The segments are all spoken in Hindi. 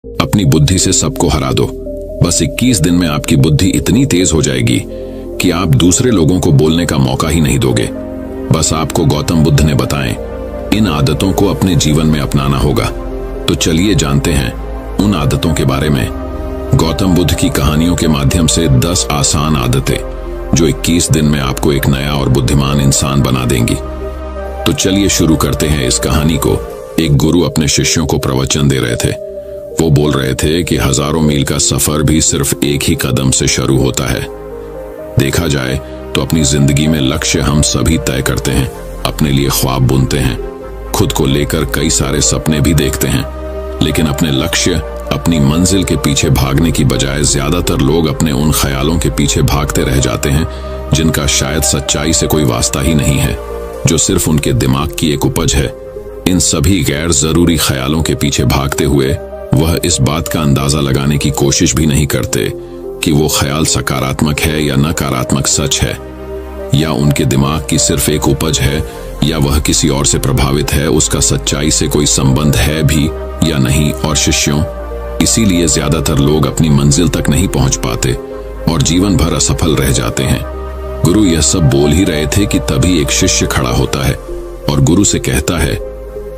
अपनी बुद्धि से सबको हरा दो। बस 21 दिन में आपकी बुद्धि इतनी तेज हो जाएगी कि आप दूसरे लोगों को बोलने का मौका ही नहीं दोगे। बस आपको गौतम बुद्ध ने बताएं, इन आदतों को अपने जीवन में अपनाना होगा। तो चलिए जानते हैं उन आदतों के बारे में। गौतम बुद्ध की कहानियों के माध्यम से 10 आसान आदतें जो 21 दिन में आपको एक नया और बुद्धिमान इंसान बना देंगी। तो चलिए शुरू करते हैं इस कहानी को। एक गुरु अपने शिष्यों को प्रवचन दे रहे थे। वो बोल रहे थे कि हजारों मील का सफर भी सिर्फ एक ही कदम से शुरू होता है। देखा जाए तो अपनी जिंदगी में लक्ष्य हम सभी तय करते हैं, अपने लिए ख्वाब बुनते हैं, खुद को लेकर कई सारे सपने भी देखते हैं, लेकिन अपने लक्ष्य, अपनी मंजिल के पीछे भागने की बजाय ज्यादातर लोग अपने उन ख्यालों के पीछे भागते रह जाते हैं जिनका शायद सच्चाई से कोई वास्ता ही नहीं है, जो सिर्फ उनके दिमाग की एक उपज है। इन सभी गैर जरूरी ख्यालों के पीछे भागते हुए वह इस बात का अंदाजा लगाने की कोशिश भी नहीं करते कि वो ख्याल सकारात्मक है या नकारात्मक सच है, या उनके दिमाग की सिर्फ एक उपज है, या वह किसी और से प्रभावित है, उसका सच्चाई से कोई संबंध है भी या नहीं। और शिष्यों, इसीलिए ज्यादातर लोग अपनी मंजिल तक नहीं पहुंच पाते और जीवन भर असफल रह जाते हैं। गुरु यह सब बोल ही रहे थे कि तभी एक शिष्य खड़ा होता है और गुरु से कहता है,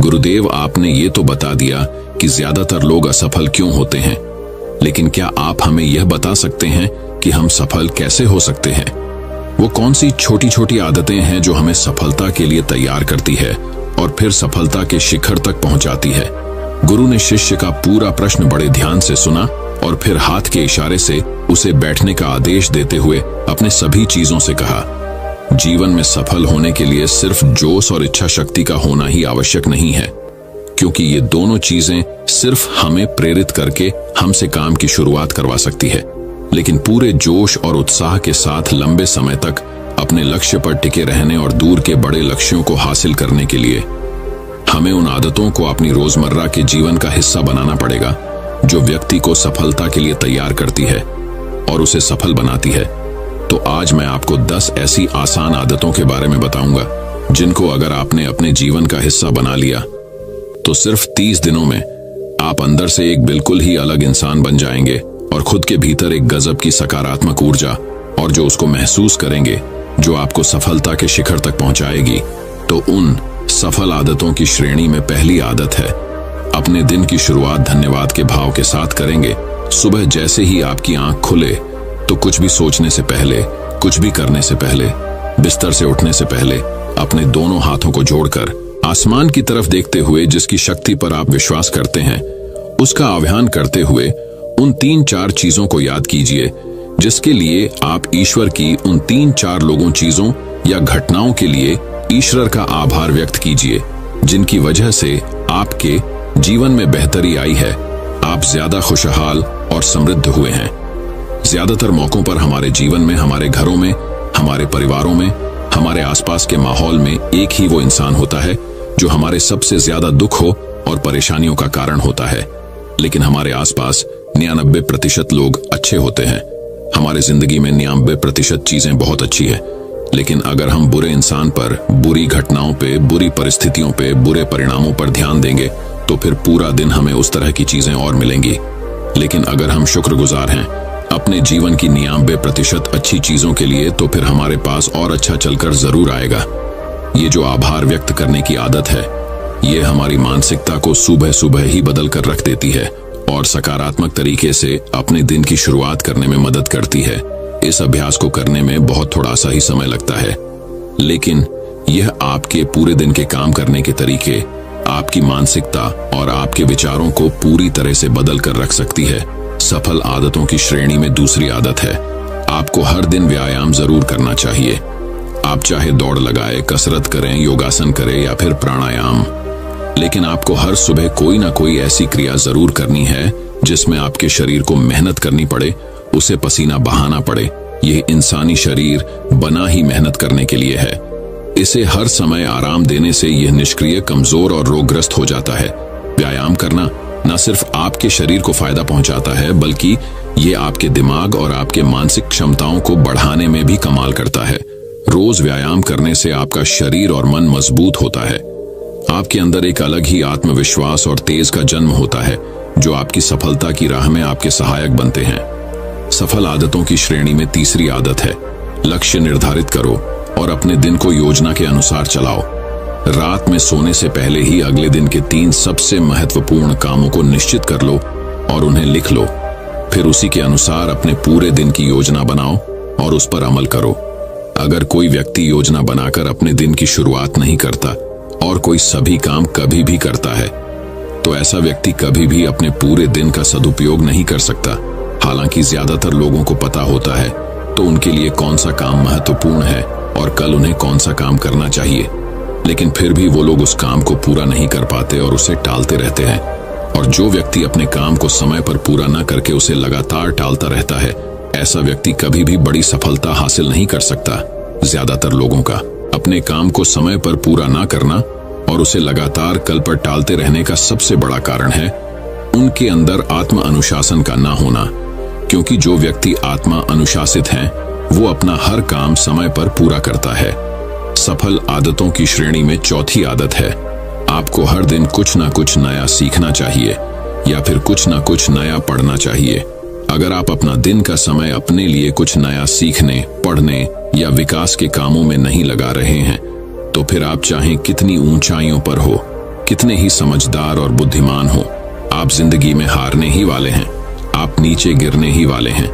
गुरुदेव, आपने ये तो बता दिया कि ज्यादातर लोग असफल क्यों होते हैं, लेकिन क्या आप हमें यह बता सकते हैं कि हम सफल कैसे हो सकते हैं? वो कौन सी छोटी छोटी आदतें हैं जो हमें सफलता के लिए तैयार करती है और फिर सफलता के शिखर तक पहुंचाती है? गुरु ने शिष्य का पूरा प्रश्न बड़े ध्यान से सुना और फिर हाथ के इशारे से उसे बैठने का आदेश देते हुए अपने सभी चीजों से कहा, जीवन में सफल होने के लिए सिर्फ जोश और इच्छा शक्ति का होना ही आवश्यक नहीं है, क्योंकि ये दोनों चीजें सिर्फ हमें प्रेरित करके हमसे काम की शुरुआत करवा सकती है, लेकिन पूरे जोश और उत्साह के साथ लंबे समय तक अपने लक्ष्य पर टिके रहने और दूर के बड़े लक्ष्यों को हासिल करने के लिए हमें उन आदतों को अपनी रोजमर्रा के जीवन का हिस्सा बनाना पड़ेगा जो व्यक्ति को सफलता के लिए तैयार करती है और उसे सफल बनाती है। तो आज मैं आपको 10 ऐसी आसान आदतों के बारे में बताऊंगा जिनको अगर आपने अपने जीवन का हिस्सा बना लिया तो सिर्फ 30 दिनों में आप अंदर से एक बिल्कुल ही अलग इंसान बन जाएंगे और खुद के भीतर एक गजब की सकारात्मक ऊर्जा और जो उसको महसूस करेंगे, जो आपको सफलता के शिखर तक पहुंचाएगी। तो उन सफल आदतों की श्रेणी में पहली आदत है, अपने दिन की शुरुआत धन्यवाद के भाव के साथ करेंगे। सुबह जैसे ही आपकी आंख खुले तो कुछ भी सोचने से पहले, कुछ भी करने से पहले, बिस्तर से उठने से पहले अपने दोनों हाथों को जोड़कर आसमान की तरफ देखते हुए जिसकी शक्ति पर आप विश्वास करते हैं उसका आह्वान करते हुए उन 3-4 चीजों को याद कीजिए जिसके लिए आप ईश्वर की उन 3-4 लोगों, चीजों या घटनाओं के लिए ईश्वर का आभार व्यक्त कीजिए जिनकी वजह से आपके जीवन में बेहतरी आई है, आप ज्यादा खुशहाल और समृद्ध हुए हैं। ज्यादातर मौकों पर हमारे जीवन में, हमारे घरों में, हमारे परिवारों में, हमारे आसपास के माहौल में एक ही वो इंसान होता है जो हमारे सबसे ज्यादा दुख हो और परेशानियों का कारण होता है, लेकिन हमारे आसपास 99% लोग अच्छे होते हैं। हमारे जिंदगी में 99% चीजें बहुत अच्छी है, लेकिन अगर हम बुरे इंसान पर, बुरी घटनाओं पे, बुरी परिस्थितियों पे, बुरे परिणामों पर ध्यान देंगे तो फिर पूरा दिन हमें उस तरह की चीजें और मिलेंगी। लेकिन अगर हम शुक्रगुजार हैं अपने जीवन की 99% अच्छी चीजों के लिए, तो फिर हमारे पास और अच्छा चलकर जरूर आएगा। ये जो आभार व्यक्त करने की आदत है, ये हमारी मानसिकता को सुबह सुबह ही बदल कर रख देती है और सकारात्मक तरीके से अपने दिन की शुरुआत करने में मदद करती है। इस अभ्यास को करने में बहुत थोड़ा सा ही समय लगता है, लेकिन यह आपके पूरे दिन के काम करने के तरीके, आपकी मानसिकता और आपके विचारों को पूरी तरह से बदल कर रख सकती है। सफल आदतों की श्रेणी में दूसरी आदत है, आपको हर दिन व्यायाम जरूर करना चाहिए। आप चाहे दौड़ लगाए, कसरत करें, योगासन करें या फिर प्राणायाम, लेकिन आपको हर सुबह कोई ना कोई ऐसी क्रिया जरूर करनी है जिसमें आपके शरीर को मेहनत करनी पड़े, उसे पसीना बहाना पड़े। यह इंसानी शरीर बना ही मेहनत करने के लिए है। इसे हर समय आराम देने से यह निष्क्रिय, कमजोर और रोगग्रस्त हो जाता है। व्यायाम करना न सिर्फ आपके शरीर को फायदा पहुंचाता है, बल्कि ये आपके दिमाग और आपके मानसिक क्षमताओं को बढ़ाने में भी कमाल करता है। रोज व्यायाम करने से आपका शरीर और मन मजबूत होता है। आपके अंदर एक अलग ही आत्मविश्वास और तेज का जन्म होता है। जो आपकी सफलता की राह में आपके सहायक बनते हैं। सफल आदतों की श्रेणी में तीसरी आदत है, लक्ष्य निर्धारित करो और अपने दिन को योजना के अनुसार चलाओ। रात में सोने से पहले ही अगले दिन के 3 सबसे महत्वपूर्ण कामों को निश्चित कर लो और उन्हें लिख लो। फिर उसी के अनुसार अपने पूरे दिन की योजना बनाओ और उस पर अमल करो। अगर कोई व्यक्ति योजना बनाकर अपने दिन की शुरुआत नहीं करता और कोई सभी काम कभी भी करता है, तो ऐसा व्यक्ति कभी भी अपने पूरे दिन का सदुपयोग नहीं कर सकता। हालांकि ज्यादातर लोगों को पता होता है तो उनके लिए कौन सा काम महत्वपूर्ण है और कल उन्हें कौन सा काम करना चाहिए, लेकिन फिर भी वो लोग उस काम को पूरा नहीं कर पाते और उसे टालते रहते हैं। और जो व्यक्ति अपने काम को समय पर पूरा न करके उसे लगातार टालता रहता है, ऐसा व्यक्ति कभी भी बड़ी सफलता हासिल नहीं कर सकता। ज्यादातर लोगों का अपने काम को समय पर पूरा ना करना और उसे लगातार कल पर टालते रहने का सबसे बड़ा कारण है उनके अंदर आत्म अनुशासन का ना होना। क्योंकि जो व्यक्ति आत्मा अनुशासित है वो अपना हर काम समय पर पूरा करता है। सफल आदतों की श्रेणी में चौथी आदत है, आपको हर दिन कुछ ना कुछ नया सीखना चाहिए या फिर कुछ ना कुछ नया पढ़ना चाहिए। अगर आप अपना दिन का समय अपने लिए कुछ नया सीखने, पढ़ने या विकास के कामों में नहीं लगा रहे हैं, तो फिर आप चाहे कितनी ऊंचाइयों पर हो, कितने ही समझदार और बुद्धिमान हो, आप जिंदगी में हारने ही वाले हैं। आप नीचे गिरने ही वाले हैं।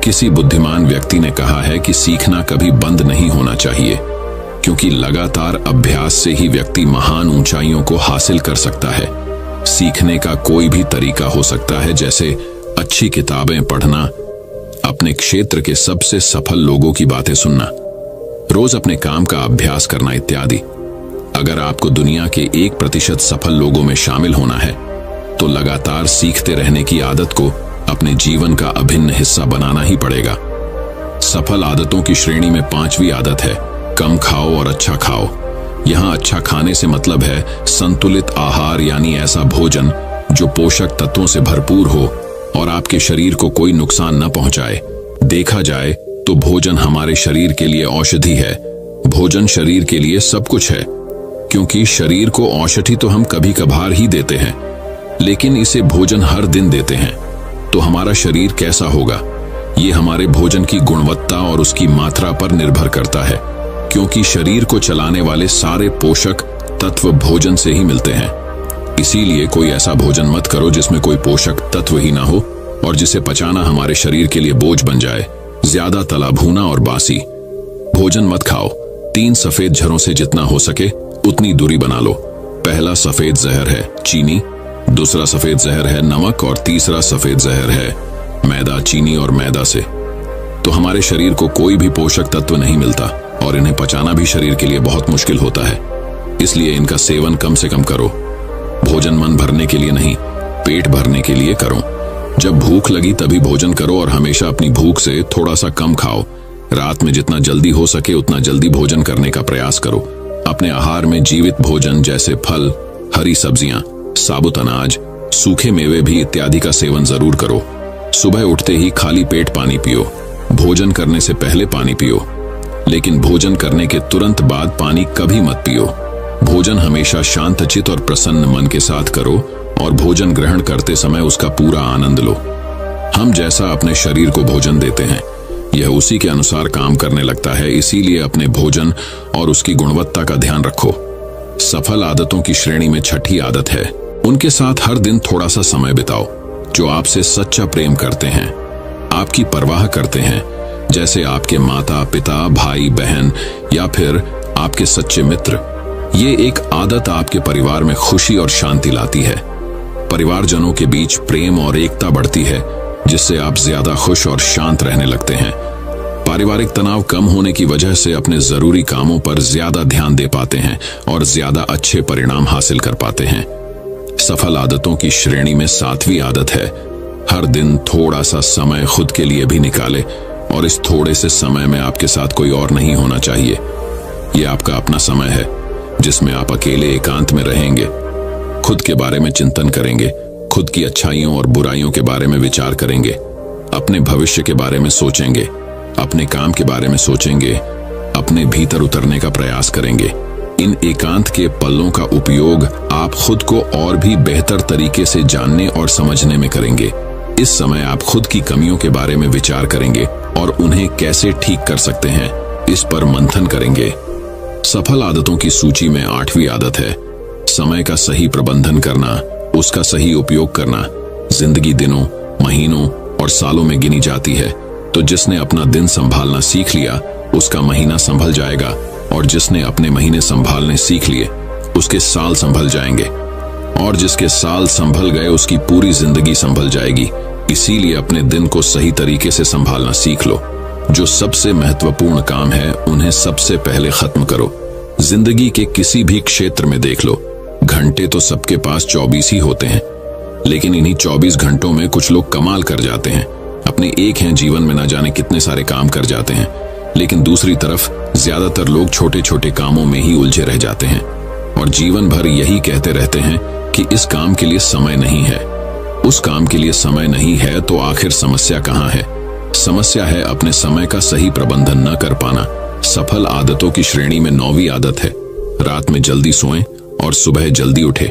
किसी बुद्धिमान व्यक्ति ने कहा है कि सीखना कभी बंद नहीं होना चाहिए, क्योंकि लगातार अभ्यास से ही व्यक्ति महान ऊंचाइयों को हासिल कर सकता है। सीखने का कोई भी तरीका हो सकता है, जैसे अच्छी किताबें पढ़ना, अपने क्षेत्र के सबसे सफल लोगों की बातें सुनना, रोज अपने काम का अभ्यास करना इत्यादि। अगर आपको दुनिया के 1% सफल लोगों में शामिल होना है, तो लगातार सीखते रहने की आदत को अपने जीवन का अभिन्न हिस्सा बनाना ही पड़ेगा। सफल आदतों की श्रेणी में 5वीं आदत है, कम खाओ और अच्छा खाओ। यहाँ अच्छा खाने से मतलब है संतुलित आहार, यानी ऐसा भोजन जो पोषक तत्वों से भरपूर हो और आपके शरीर को कोई नुकसान न पहुंचाए। देखा जाए तो भोजन हमारे शरीर के लिए औषधि है। भोजन शरीर के लिए सब कुछ है, क्योंकि शरीर को औषधि तो हम कभी कभार ही देते हैं, लेकिन इसे भोजन हर दिन देते हैं। तो हमारा शरीर कैसा होगा, ये हमारे भोजन की गुणवत्ता और उसकी मात्रा पर निर्भर करता है, क्योंकि शरीर को चलाने वाले सारे पोषक तत्व भोजन से ही मिलते हैं। इसीलिए कोई ऐसा भोजन मत करो जिसमें कोई पोषक तत्व ही ना हो और जिसे पचाना हमारे शरीर के लिए बोझ बन जाए। ज्यादा तला भुना और बासी भोजन मत खाओ। 3 सफेद झरों से जितना हो सके उतनी दूरी बना लो। पहला सफेद जहर है चीनी, दूसरा सफेद जहर है नमक और तीसरा सफेद जहर है मैदा। चीनी और मैदा से तो हमारे शरीर को कोई भी पोषक तत्व नहीं मिलता और इन्हें पचाना भी शरीर के लिए बहुत मुश्किल होता है। इसलिए इनका सेवन कम से कम करो। भोजन मन भरने के लिए नहीं, पेट भरने के लिए करो। जब भूख लगी तभी भोजन करो और हमेशा अपनी भूख से थोड़ा सा कम खाओ। रात में जितना जल्दी हो सके उतना जल्दी भोजन करने का प्रयास करो। अपने आहार में जीवित भोजन जैसे फल, हरी सब्जियां, साबुत अनाज, सूखे मेवे भी इत्यादि का सेवन जरूर करो। सुबह उठते ही खाली पेट पानी पियो। भोजन करने से पहले पानी पियो, लेकिन भोजन करने के तुरंत बाद पानी कभी मत पियो। भोजन हमेशा शांतचित और प्रसन्न मन के साथ करो और भोजन ग्रहण करते समय उसका पूरा आनंद लो। हम जैसा अपने शरीर को भोजन देते हैं, यह उसी के अनुसार काम करने लगता है। इसीलिए अपने भोजन और उसकी गुणवत्ता का ध्यान रखो। सफल आदतों की श्रेणी में 6ठी आदत है, उनके साथ हर दिन थोड़ा सा समय बिताओ जो आपसे सच्चा प्रेम करते हैं, आपकी परवाह करते हैं, जैसे आपके माता पिता, भाई बहन या फिर आपके सच्चे मित्र। ये एक आदत आपके परिवार में खुशी और शांति लाती है। परिवारजनों के बीच प्रेम और एकता बढ़ती है, जिससे आप ज्यादा खुश और शांत रहने लगते हैं। पारिवारिक तनाव कम होने की वजह से अपने जरूरी कामों पर ज्यादा ध्यान दे पाते हैं और ज्यादा अच्छे परिणाम हासिल कर पाते हैं। सफल आदतों की श्रेणी में 7वीं आदत है, हर दिन थोड़ा सा समय खुद के लिए भी निकाले और इस थोड़े से समय में आपके साथ कोई और नहीं होना चाहिए। ये आपका अपना समय है जिसमें आप अकेले एकांत में रहेंगे, खुद के बारे में चिंतन करेंगे, खुद की अच्छाइयों और बुराइयों के बारे में विचार करेंगे, अपने भविष्य के बारे में सोचेंगे, अपने काम के बारे में सोचेंगे, अपने भीतर उतरने का प्रयास करेंगे। इन एकांत के पलों का उपयोग आप खुद को और भी बेहतर तरीके से जानने और समझने में करेंगे। इस समय आप खुद की कमियों के बारे में विचार करेंगे और उन्हें कैसे ठीक कर सकते हैं, इस पर मंथन करेंगे। सफल आदतों की सूची में 8वीं आदत है समय का सही प्रबंधन करना, उसका सही उपयोग करना। जिंदगी दिनों, महीनों और सालों में गिनी जाती है, तो जिसने अपना दिन संभालना सीख लिया उसका महीना संभल जाएगा, और जिसने अपने महीने संभालने सीख लिए उसके साल संभल जाएंगे, और जिसके साल संभल गए उसकी पूरी जिंदगी संभल जाएगी। इसीलिए अपने दिन को सही तरीके से संभालना सीख लो। जो सबसे महत्वपूर्ण काम है उन्हें सबसे पहले खत्म करो। जिंदगी के किसी भी क्षेत्र में देख लो, घंटे तो सबके पास 24 ही होते हैं, लेकिन इन्हीं 24 घंटों में कुछ लोग कमाल कर जाते हैं। अपने एक हैं जीवन में न जाने कितने सारे काम कर जाते हैं, लेकिन दूसरी तरफ ज्यादातर लोग छोटे छोटे कामों में ही उलझे रह जाते हैं और जीवन भर यही कहते रहते हैं कि इस काम के लिए समय नहीं है, उस काम के लिए समय नहीं है। तो आखिर समस्या कहाँ है? समस्या है अपने समय का सही प्रबंधन न कर पाना। सफल आदतों की श्रेणी में 9वीं आदत है रात में जल्दी सोएं और सुबह जल्दी उठे।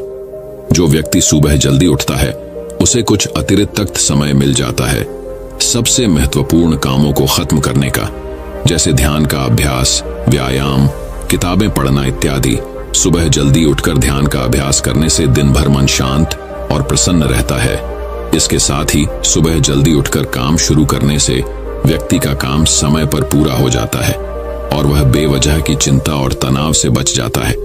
जो व्यक्ति सुबह जल्दी उठता है उसे कुछ अतिरिक्त समय मिल जाता है सबसे महत्वपूर्ण कामों को खत्म करने का, जैसे ध्यान का अभ्यास, व्यायाम, किताबें पढ़ना इत्यादि। सुबह जल्दी उठकर ध्यान का अभ्यास करने से दिन भर मन शांत और प्रसन्न रहता है। इसके साथ ही सुबह जल्दी उठकर काम शुरू करने से व्यक्ति का काम समय पर पूरा हो जाता है और वह बेवजह की चिंता और तनाव से बच जाता है।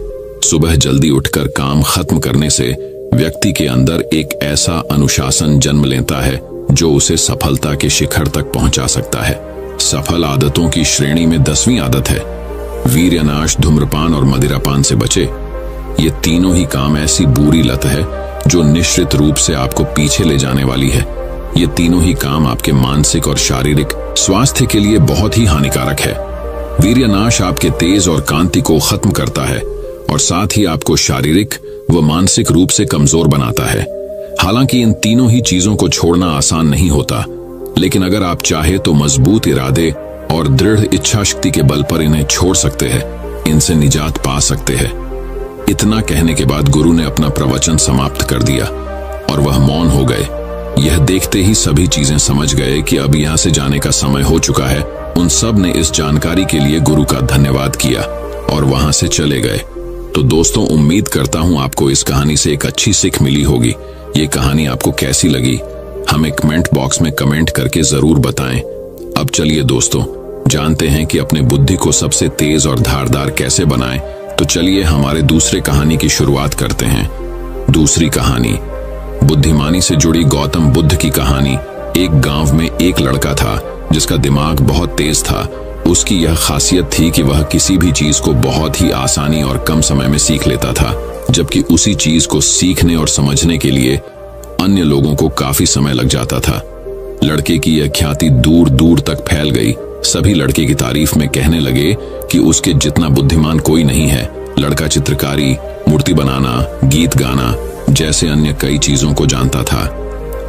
सुबह जल्दी उठकर काम खत्म करने से व्यक्ति के अंदर एक ऐसा अनुशासन जन्म लेता है जो उसे सफलता के शिखर तक पहुंचा सकता है। सफल आदतों की श्रेणी में 10वीं आदत है वीर्यनाश, धूम्रपान और मदिरापान से बचे। ये तीनों ही काम ऐसी बुरी लत है जो निश्चित रूप से आपको पीछे ले जाने वाली है। ये तीनों ही काम आपके मानसिक और शारीरिक स्वास्थ्य के लिए बहुत ही हानिकारक है। वीर्यनाश आपके तेज और कांति को खत्म करता है और साथ ही आपको शारीरिक व मानसिक रूप से कमजोर बनाता है। हालांकि इन तीनों ही चीजों को छोड़ना आसान नहीं होता, लेकिन अगर आप चाहे तो मजबूत इरादे और दृढ़ इच्छा शक्ति के बल पर इन्हें छोड़ सकते हैं, इनसे निजात पा सकते हैं। इतना कहने के बाद गुरु ने अपना प्रवचन समाप्त कर दिया और वह मौन हो गए। यह देखते ही सभी चीजें समझ गए कि अब यहाँ से जाने का समय हो चुका है। उन सब ने इस जानकारी के लिए गुरु का धन्यवाद किया और वहां से चले गए। तो दोस्तों, उम्मीद करता हूं आपको इस कहानी से एक अच्छी सीख मिली होगी। ये कहानी आपको कैसी लगी हमें कमेंट बॉक्स में कमेंट करके जरूर बताएं। अब चलिए दोस्तों, जानते हैं कि अपने बुद्धि को सबसे तेज और धारदार कैसे बनाएं। तो चलिए हमारे दूसरे कहानी की शुरुआत करते हैं। दूसरी कहानी बुद्धिमानी से जुड़ी गौतम बुद्ध की कहानी। एक गांव में एक लड़का था जिसका दिमाग बहुत तेज था। उसकी यह खासियत थी कि वह किसी भी चीज को बहुत ही आसानी और कम समय में सीख लेता था, जबकि उसी चीज को सीखने और समझने के लिए अन्य लोगों को काफी समय लग जाता था। लड़के की यह ख्याति दूर दूर तक फैल गई। सभी लड़के की तारीफ में कहने लगे कि उसके जितना बुद्धिमान कोई नहीं है। लड़का चित्रकारी, मूर्ति बनाना, गीत गाना जैसे अन्य कई चीजों को जानता था।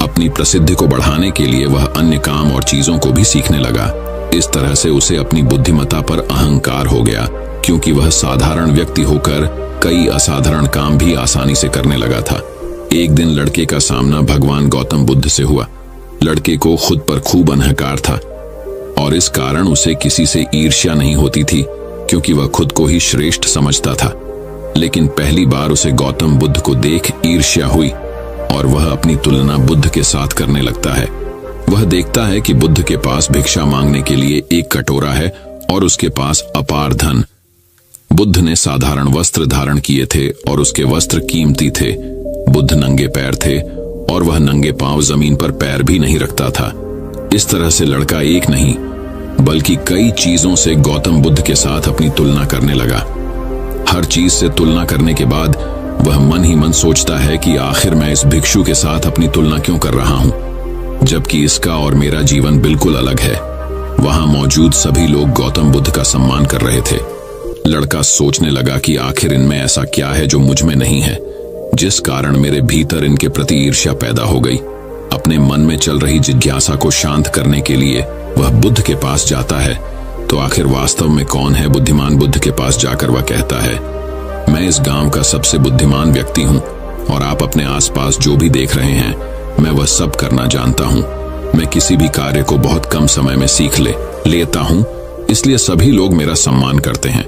अपनी प्रसिद्धि को बढ़ाने के लिए वह अन्य काम और चीजों को भी सीखने लगा। इस तरह से उसे अपनी बुद्धिमत्ता पर अहंकार हो गया, क्योंकि वह साधारण व्यक्ति होकर कई असाधारण काम भी आसानी से करने लगा था। एक दिन लड़के का सामना भगवान गौतम बुद्ध से हुआ। लड़के को खुद पर खूब अहंकार था और इस कारण उसे किसी से ईर्ष्या नहीं होती थी, क्योंकि वह खुद को ही श्रेष्ठ समझता था। लेकिन पहली बार उसे गौतम बुद्ध को देख ईर्ष्या हुई और वह अपनी तुलना बुद्ध के साथ करने लगता है। वह देखता है कि बुद्ध के पास भिक्षा मांगने के लिए एक कटोरा है और उसके पास अपार धन। बुद्ध ने साधारण वस्त्र धारण किए थे और उसके वस्त्र कीमती थे। बुद्ध नंगे पैर थे और वह नंगे पांव जमीन पर पैर भी नहीं रखता था। इस तरह से लड़का एक नहीं बल्कि कई चीजों से गौतम बुद्ध के साथ अपनी तुलना करने लगा। हर चीज से तुलना करने के बाद वह मन ही मन सोचता है कि आखिर मैं इस भिक्षु के साथ अपनी तुलना क्यों कर रहा हूं, जबकि इसका और मेरा जीवन बिल्कुल अलग है। वहां मौजूद सभी लोग गौतम बुद्ध का सम्मान कर रहे थे। लड़का सोचने लगा कि आखिर इनमें ऐसा क्या है जो मुझ में नहीं है, जिस कारण मेरे भीतर इनके प्रति ईर्ष्या पैदा हो गई। अपने मन में चल रही जिज्ञासा को शांत करने के लिए वह बुद्ध के पास जाता है। तो आखिर वास्तव में कौन है बुद्धिमान? बुद्ध के पास जाकर वह कहता है, मैं इस गांव का सबसे बुद्धिमान व्यक्ति हूँ और आप अपने आसपास जो भी देख रहे हैं मैं वह सब करना जानता हूँ। मैं किसी भी कार्य को बहुत कम समय में सीख लेता हूँ, इसलिए सभी लोग मेरा सम्मान करते हैं।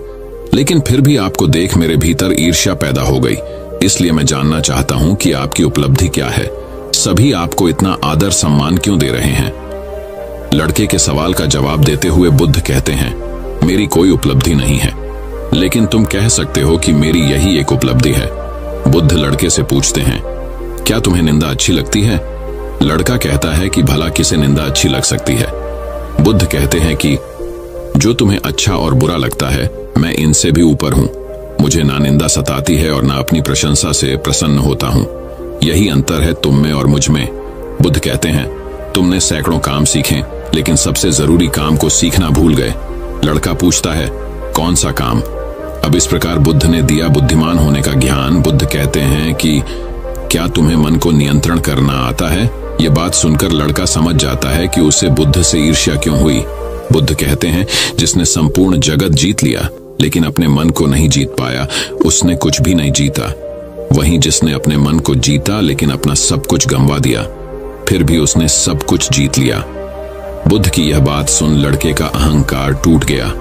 लेकिन फिर भी आपको देख मेरे भीतर ईर्ष्या पैदा हो गई, इसलिए मैं जानना चाहता हूँ कि आपकी उपलब्धि क्या है। सभी आपको इतना आदर सम्मान क्यों दे रहे हैं? लड़के के सवाल का जवाब देते हुए बुद्ध कहते हैं, मेरी कोई उपलब्धि नहीं है, लेकिन तुम कह सकते हो कि मेरी यही एक उपलब्धि है। बुद्ध लड़के से पूछते हैं, क्या तुम्हें निंदा अच्छी लगती है? लड़का कहता है कि भला किसे निंदा अच्छी लग सकती है? बुद्ध कहते हैं कि जो तुम्हें अच्छा और बुरा लगता है मैं इनसे भी ऊपर हूं। मुझे ना निंदा सताती है और ना अपनी प्रशंसा से प्रसन्न होता हूं। यही अंतर है तुम में और मुझ में। बुद्ध कहते हैं, तुमने सैकड़ों काम सीखे लेकिन सबसे जरूरी काम को सीखना भूल गए। लड़का पूछता है, कौन सा काम? अब इस प्रकार बुद्ध ने दिया बुद्धिमान होने का ज्ञान। बुद्ध कहते हैं कि क्या तुम्हें मन को नियंत्रण करना आता है? ये बात सुनकर लड़का समझ जाता है कि उसे बुद्ध से ईर्ष्या क्यों हुई। बुद्ध कहते हैं, जिसने संपूर्ण जगत जीत लिया लेकिन अपने मन को नहीं जीत पाया उसने कुछ भी नहीं जीता। वहीं जिसने अपने मन को जीता लेकिन अपना सब कुछ गंवा दिया फिर भी उसने सब कुछ जीत लिया। बुद्ध की यह बात सुन लड़के का अहंकार टूट गया।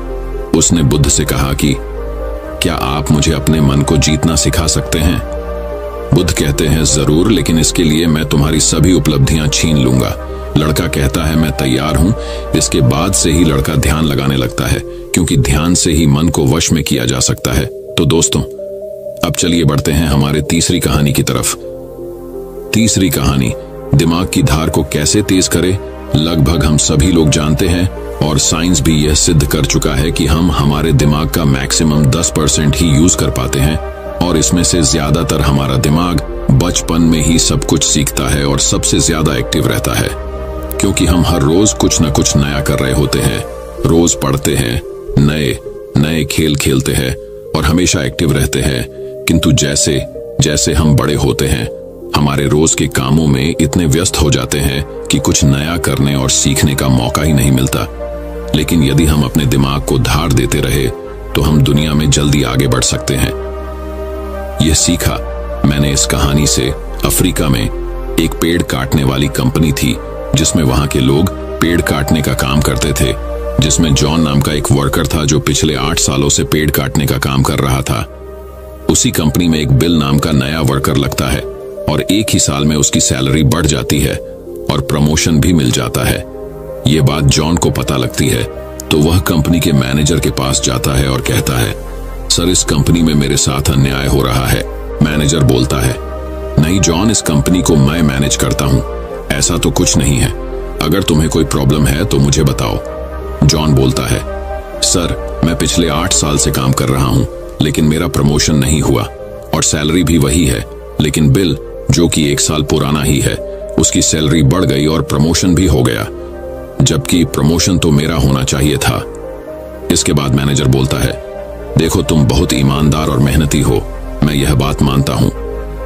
उसने बुद्ध से कहा कि क्या आप मुझे अपने मन को जीतना सिखा सकते हैं? बुद्ध कहते हैं, जरूर, लेकिन इसके लिए मैं तुम्हारी सभी उपलब्धियां छीन लूंगा। लड़का कहता है, मैं तैयार हूं। इसके बाद से ही लड़का ध्यान लगाने लगता है, क्योंकि ध्यान से ही मन को वश में किया जा सकता है। तो दोस्तों, अब चलिए बढ़ते हैं हमारे तीसरी कहानी की तरफ। तीसरी कहानी, दिमाग की धार को कैसे तेज करे। लगभग हम सभी लोग जानते हैं और साइंस भी यह सिद्ध कर चुका है कि हम हमारे दिमाग का मैक्सिमम 10% ही यूज कर पाते हैं और इसमें से ज्यादातर हमारा दिमाग बचपन में ही सब कुछ सीखता है और सबसे ज्यादा एक्टिव रहता है, क्योंकि हम हर रोज कुछ न कुछ नया कर रहे होते हैं। रोज पढ़ते हैं, नए नए खेल खेलते हैं और हमेशा एक्टिव रहते हैं। किंतु जैसे जैसे हम बड़े होते हैं हमारे रोज के कामों में इतने व्यस्त हो जाते हैं कि कुछ नया करने और सीखने का मौका ही नहीं मिलता। लेकिन यदि हम अपने दिमाग को धार देते रहे तो हम दुनिया में जल्दी आगे बढ़ सकते हैं। यह सीखा मैंने इस कहानी से। अफ्रीका में एक पेड़ काटने वाली कंपनी थी जिसमें वहां के लोग पेड़ काटने का काम करते थे, जिसमें जॉन नाम का एक वर्कर था जो पिछले 8 सालों से पेड़ काटने का काम कर रहा था। उसी कंपनी में एक बिल नाम का नया वर्कर लगता है और एक ही साल में उसकी सैलरी बढ़ जाती है और प्रमोशन भी मिल जाता है। ये बात जॉन को पता लगती है तो वह कंपनी के मैनेजर के पास जाता है और कहता है, सर, इस कंपनी में मेरे साथ अन्याय हो रहा है। मैनेजर बोलता है, नहीं जॉन, इस कंपनी को मैं मैनेज करता हूं, ऐसा तो कुछ नहीं है। अगर तुम्हें कोई प्रॉब्लम है तो मुझे बताओ। जॉन बोलता है, सर, मैं पिछले 8 साल से काम कर रहा हूं लेकिन मेरा प्रमोशन नहीं हुआ और सैलरी भी वही है, लेकिन बिल जो कि 1 साल पुराना ही है उसकी सैलरी बढ़ गई और प्रमोशन भी हो गया, जबकि प्रमोशन तो मेरा होना चाहिए था। इसके बाद मैनेजर बोलता है, देखो, तुम बहुत ईमानदार और मेहनती हो, मैं यह बात मानता हूं,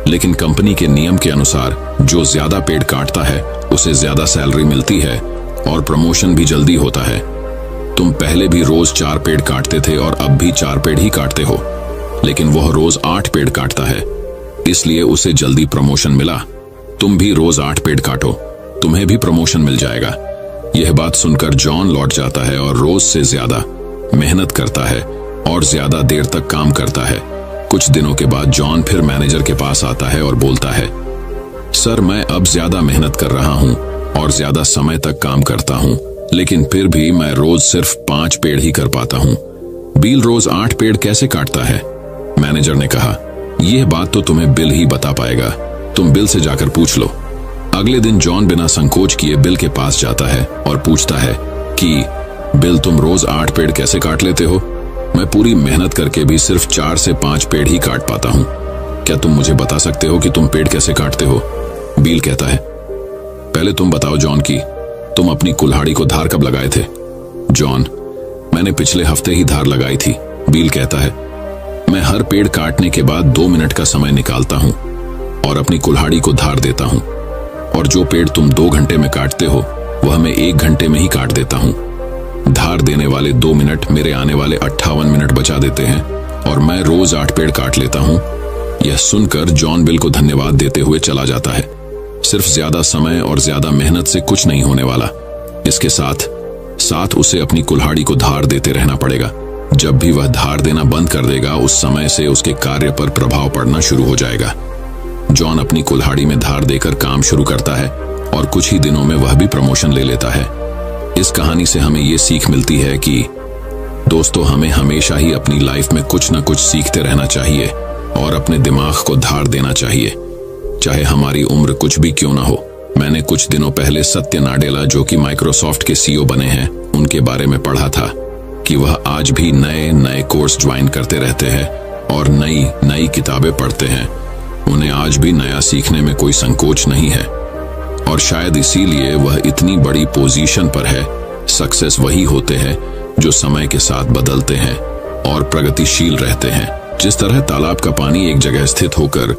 लेकिन कंपनी के नियम के अनुसार जो ज्यादा पेड़ काटता है उसे ज्यादा सैलरी मिलती है और प्रमोशन भी जल्दी होता है। तुम पहले भी रोज 4 पेड़ काटते थे और अब भी 4 पेड़ ही काटते हो, लेकिन वह रोज 8 पेड़ काटता है, इसलिए उसे जल्दी प्रमोशन मिला। तुम भी रोज 8 पेड़ काटो, तुम्हें भी प्रमोशन मिल जाएगा। यह बात सुनकर जॉन लौट जाता है और रोज से ज्यादा मेहनत करता है और ज्यादा देर तक काम करता है। कुछ दिनों के बाद जॉन फिर मैनेजर के पास आता है और बोलता है, सर, मैं अब ज्यादा मेहनत कर रहा हूं और ज्यादा समय तक काम करता हूं, लेकिन फिर भी मैं रोज सिर्फ 5 पेड़ ही कर पाता हूं। बिल रोज 8 पेड़ कैसे काटता है? मैनेजर ने कहा, यह बात तो तुम्हें बिल ही बता पाएगा, तुम बिल से जाकर पूछ लो। अगले दिन जॉन बिना संकोच किए बिल के पास जाता है और पूछता है कि बिल, तुम रोज 8 पेड़ कैसे काट लेते हो? मैं पूरी मेहनत करके भी सिर्फ 4 से 5 पेड़ ही काट पाता हूं। क्या तुम मुझे बता सकते हो कि तुम पेड़ कैसे काटते हो? बिल कहता है, पहले तुम बताओ जॉन की तुम अपनी कुल्हाड़ी को धार कब लगाए थे? जॉन, मैंने पिछले हफ्ते ही धार लगाई थी। बिल कहता है, मैं हर पेड़ काटने के बाद 2 मिनट का समय निकालता हूं और अपनी कुल्हाड़ी को धार देता हूं, और जो पेड़ तुम 2 घंटे में काटते हो वह मैं 1 घंटे में ही काट देता हूं। धार देने वाले 2 मिनट मेरे आने वाले 58 मिनट बचा देते हैं और मैं रोज 8 पेड़ काट लेता हूँ। यह सुनकर जॉन बिल को धन्यवाद देते हुए चला जाता है। सिर्फ ज्यादा समय और ज्यादा मेहनत से कुछ नहीं होने वाला, इसके साथ साथ उसे अपनी कुल्हाड़ी को धार देते रहना पड़ेगा। जब भी वह धार देना बंद कर देगा, उस समय से उसके कार्य पर प्रभाव पड़ना शुरू हो जाएगा। जॉन अपनी कुल्हाड़ी में धार देकर काम शुरू करता है और कुछ ही दिनों में वह भी प्रमोशन ले लेता है। इस कहानी से हमें ये सीख मिलती है कि दोस्तों, हमें हमेशा ही अपनी लाइफ में कुछ न कुछ सीखते रहना चाहिए और अपने दिमाग को धार देना चाहिए, चाहे हमारी उम्र कुछ भी क्यों ना हो। मैंने कुछ दिनों पहले सत्य नाडेला, जो कि माइक्रोसॉफ्ट के सीईओ बने हैं, उनके बारे में पढ़ा था कि वह आज भी नए नए कोर्स ज्वाइन करते रहते हैं और नई नई किताबें पढ़ते हैं। उन्हें आज भी नया सीखने में कोई संकोच नहीं है और शायद इसीलिए वह इतनी बड़ी पोजीशन पर है। सक्सेस वही होते हैं जो समय के साथ बदलते हैं और प्रगतिशील रहते हैं। जिस तरह तालाब का पानी एक जगह स्थित होकर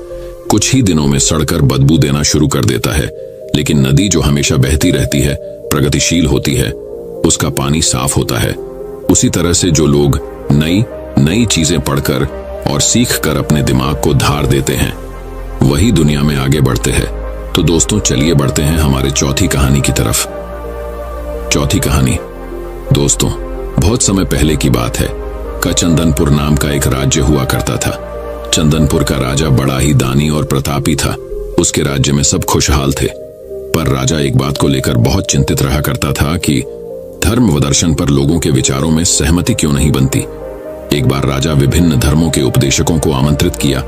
कुछ ही दिनों में सड़कर बदबू देना शुरू कर देता है, लेकिन नदी जो हमेशा बहती रहती है, प्रगतिशील होती है, उसका पानी साफ होता है। उसी तरह से जो लोग नई नई चीजें पढ़कर और सीखकर अपने दिमाग को धार देते हैं, वही दुनिया में आगे बढ़ते हैं। तो दोस्तों, चलिए बढ़ते हैं हमारे चौथी कहानी की तरफ। चौथी कहानी, दोस्तों, बहुत समय पहले की बात है का चंदनपुर नाम का एक राज्य हुआ करता था। चंदनपुर का राजा बड़ा ही दानी और प्रतापी था। उसके राज्य में सब खुशहाल थे, पर राजा एक बात को लेकर बहुत चिंतित रहा करता था कि धर्म व दर्शन पर लोगों के विचारों में सहमति क्यों नहीं बनती। एक बार राजा विभिन्न धर्मों के उपदेशकों को आमंत्रित किया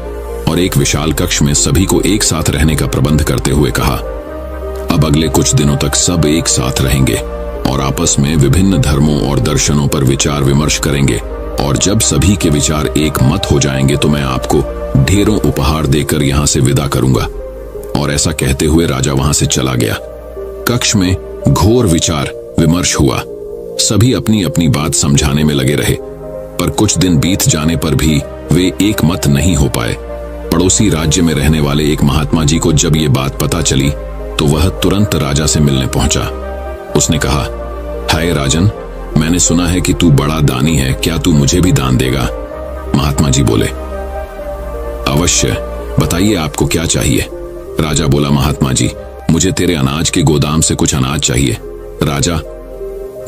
और एक विशाल कक्ष में सभी को एक साथ रहने का प्रबंध करते हुए कहा, अब अगले कुछ दिनों तक सब एक साथ रहेंगे और आपस में विभिन्न धर्मों और दर्शनों पर विचार विमर्श करेंगे, और जब सभी के विचार एक मत हो जाएंगे तो मैं आपको ढेरों उपहार देकर यहाँ से विदा करूंगा। और ऐसा कहते हुए राजा वहां से चला गया। कक्ष में घोर विचार विमर्श हुआ। सभी अपनी अपनी बात समझाने में लगे रहे, पर कुछ दिन बीत जाने पर भी वे एक मत नहीं हो पाए। पड़ोसी राज्य में रहने वाले एक महात्मा जी को जब ये बात पता चली तो वह तुरंत राजा से मिलने पहुंचा। उसने कहा, हाय राजन, मैंने सुना है कि तू बड़ा दानी है, क्या तू मुझे भी दान देगा? महात्मा जी बोले, अवश्य, बताइए आपको क्या चाहिए? राजा बोला, महात्मा जी, मुझे तेरे अनाज के गोदाम से कुछ अनाज चाहिए। राजा,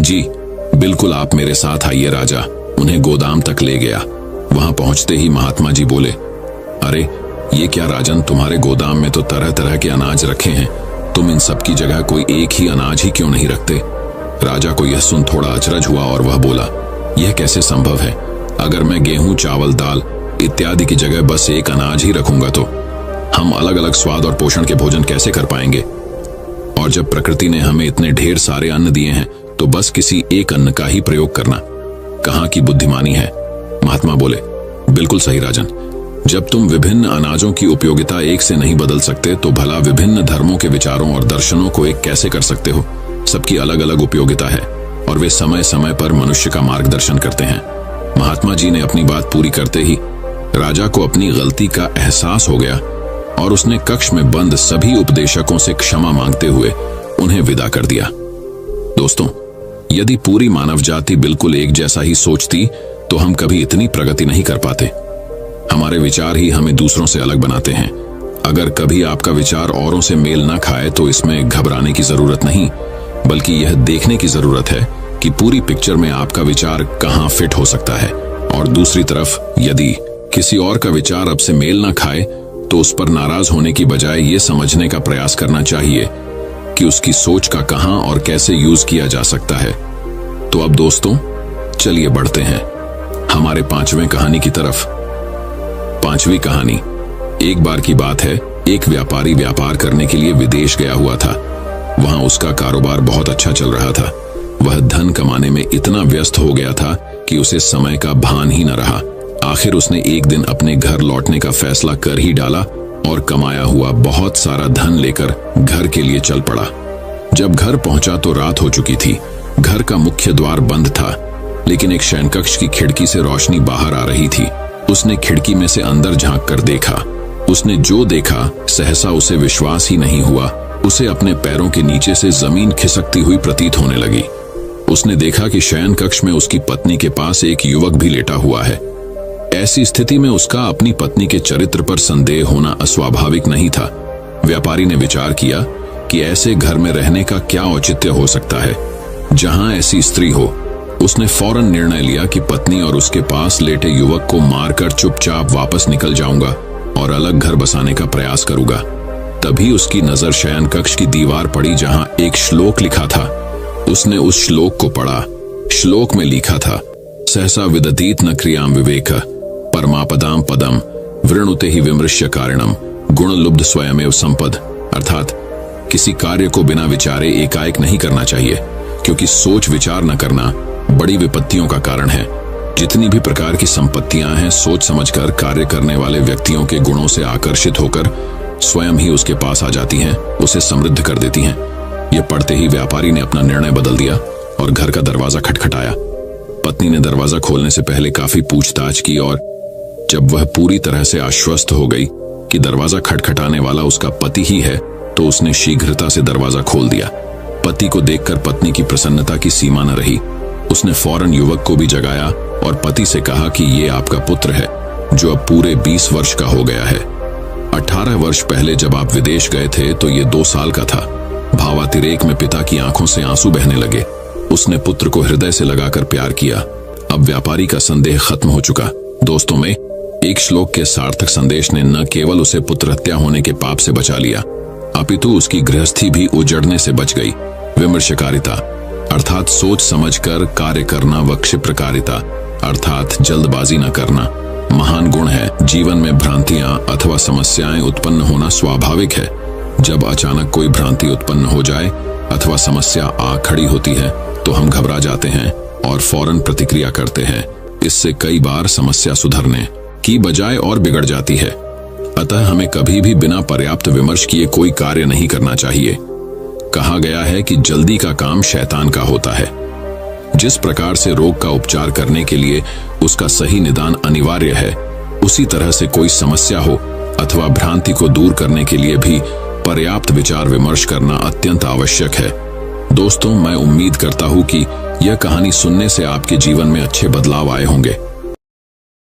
जी बिल्कुल, आप मेरे साथ आइए। राजा उन्हें गोदाम तक ले गया। वहां पहुंचते ही महात्मा जी बोले, अरे ये क्या राजन, तुम्हारे गोदाम में तो तरह तरह के अनाज रखे हैं, तुम इन सब की जगह कोई एक ही अनाज ही क्यों नहीं रखते? राजा को यह सुन थोड़ा अचरज हुआ और वह बोला, यह कैसे संभव है? अगर मैं गेहूं, चावल, दाल इत्यादि की जगह बस एक अनाज ही रखूंगा तो हम अलग अलग स्वाद और पोषण के भोजन कैसे कर पाएंगे? और जब प्रकृति ने हमें इतने ढेर सारे अन्न दिए हैं तो बस किसी एक अन्न का ही प्रयोग करना कहाँ की बुद्धिमानी है? महात्मा बोले, बिल्कुल सही राजन, जब तुम विभिन्न अनाजों की उपयोगिता एक से नहीं बदल सकते तो भला विभिन्न धर्मों के विचारों और दर्शनों को एक कैसे कर सकते हो? सबकी अलग अलग उपयोगिता है और वे समय समय पर मनुष्य का मार्गदर्शन करते हैं। महात्मा जी ने अपनी बात पूरी करते ही राजा को अपनी गलती का एहसास हो गया और उसने कक्ष में बंद सभी उपदेशकों से क्षमा मांगते हुए उन्हें विदा कर दिया। दोस्तों, यदि पूरी मानव जाति बिल्कुल एक जैसा ही सोचती तो हम कभी इतनी प्रगति नहीं कर पाते। हमारे विचार ही हमें दूसरों से अलग बनाते हैं। अगर कभी आपका विचार औरों से मेल ना खाए तो इसमें घबराने की जरूरत नहीं, बल्कि यह देखने की जरूरत है कि पूरी पिक्चर में आपका विचार कहां फिट हो सकता है। और दूसरी तरफ, यदि किसी और का विचार आपसे मेल ना खाए तो उस पर नाराज होने की बजाय ये समझने का प्रयास करना चाहिए कि उसकी सोच का कहां और कैसे यूज किया जा सकता है। तो अब दोस्तों, चलिए बढ़ते हैं हमारे 5वें कहानी की तरफ। 5वीं कहानी, एक बार की बात है, एक व्यापारी व्यापार करने के लिए विदेश गया हुआ था। वहां उसका कारोबार बहुत अच्छा चल रहा था। वह धन कमाने में इतना व्यस्त हो गया था कि उसे समय का भान ही न रहा। आखिर उसने एक दिन अपने घर लौटने का फैसला कर ही डाला और कमाया हुआ बहुत सारा धन लेकर घर के लिए चल पड़ा। जब घर पहुंचा तो रात हो चुकी थी। घर का मुख्य द्वार बंद था, लेकिन एक शयनकक्ष की खिड़की से रोशनी बाहर आ रही थी। उसने खिड़की में से अंदर झांक कर देखा। उसने जो देखा, सहसा उसे विश्वास ही नहीं हुआ। उसे अपने पैरों के नीचे से जमीन खिसकती हुई प्रतीत होने लगी। उसने देखा कि शयन कक्ष में उसकी पत्नी के पास एक युवक भी लेटा हुआ है। ऐसी स्थिति में उसका अपनी पत्नी के चरित्र पर संदेह होना अस्वाभाविक नहीं था। व्यापारी ने विचार किया कि ऐसे घर में रहने का क्या औचित्य हो सकता है जहां ऐसी स्त्री हो। उसने फौरन निर्णय लिया कि पत्नी और उसके पास लेटे युवक को मारकर चुपचाप वापस निकल जाऊंगा और अलग घर बसाने का प्रयास करूंगा। तभी उसकी नजर शयन कक्ष की दीवार पड़ी जहां एक श्लोक लिखा था। उसने उस श्लोक को पढ़ा। श्लोक में लिखा था, सहसा विदतीत न क्रियाम विवेक परमापदाम पदम वृणुते ही विमृश्य कारणम गुण लुब्ध स्वयमेव संपद। अर्थात किसी कार्य को बिना विचारे एकाएक नहीं करना चाहिए, क्योंकि सोच विचार न करना बड़ी विपत्तियों का कारण है। जितनी भी प्रकार की संपत्तियां हैं, सोच समझकर कार्य करने वाले व्यक्तियों के गुणों से आकर्षित होकर स्वयं ही उसके पास आ जाती हैं, उसे समृद्ध कर देती हैं। यह पढ़ते ही व्यापारी ने अपना निर्णय बदल दिया और घर का दरवाजा खटखटाया। पत्नी ने दरवाजा खोलने से पहले काफी पूछताछ की और जब वह पूरी तरह से आश्वस्त हो गई कि दरवाजा खटखटाने वाला उसका पति ही है, तो उसने शीघ्रता से दरवाजा खोल दिया। पति को देखकर पत्नी की प्रसन्नता की सीमा न रही। उसने फौरन युवक को भी जगाया और पति से कहा कि ये आपका पुत्र है, जो अब पूरे 20 वर्ष का हो गया है। 18 वर्ष पहले जब आप विदेश गए थे तो ये 2 साल का था। भावातिरेक में पिता की आंखों से आंसू बहने लगे। उसने पुत्र को हृदय से लगाकर प्यार किया। अब व्यापारी का संदेह खत्म हो चुका। दोस्तों में एक श्लोक के सार्थक संदेश ने न केवल उसे पुत्र हत्या होने के पाप से बचा लिया, अपितु उसकी गृहस्थी भी उजड़ने से बच गई। विमर्शकारिता अर्थात सोच समझकर कार्य करना व क्षिप्रकारिता अर्थात जल्दबाजी न करना महान गुण है। जीवन में भ्रांतियां अथवा समस्याएं उत्पन्न होना स्वाभाविक है। जब अचानक कोई भ्रांति उत्पन्न हो जाए अथवा समस्या आ खड़ी होती है तो हम घबरा जाते हैं और फौरन प्रतिक्रिया करते हैं। इससे कई बार समस्या सुधरने की बजाय और बिगड़ जाती है। अतः हमें कभी भी बिना पर्याप्त विमर्श किए कोई कार्य नहीं करना चाहिए। कहा गया है कि जल्दी का काम शैतान का होता है। जिस प्रकार से रोग का उपचार करने के लिए उसका सही निदान अनिवार्य है, उसी तरह से कोई समस्या हो अथवा भ्रांति को दूर करने के लिए भी पर्याप्त विचार विमर्श करना अत्यंत आवश्यक है। दोस्तों, मैं उम्मीद करता हूं कि यह कहानी सुनने से आपके जीवन में अच्छे बदलाव आए होंगे।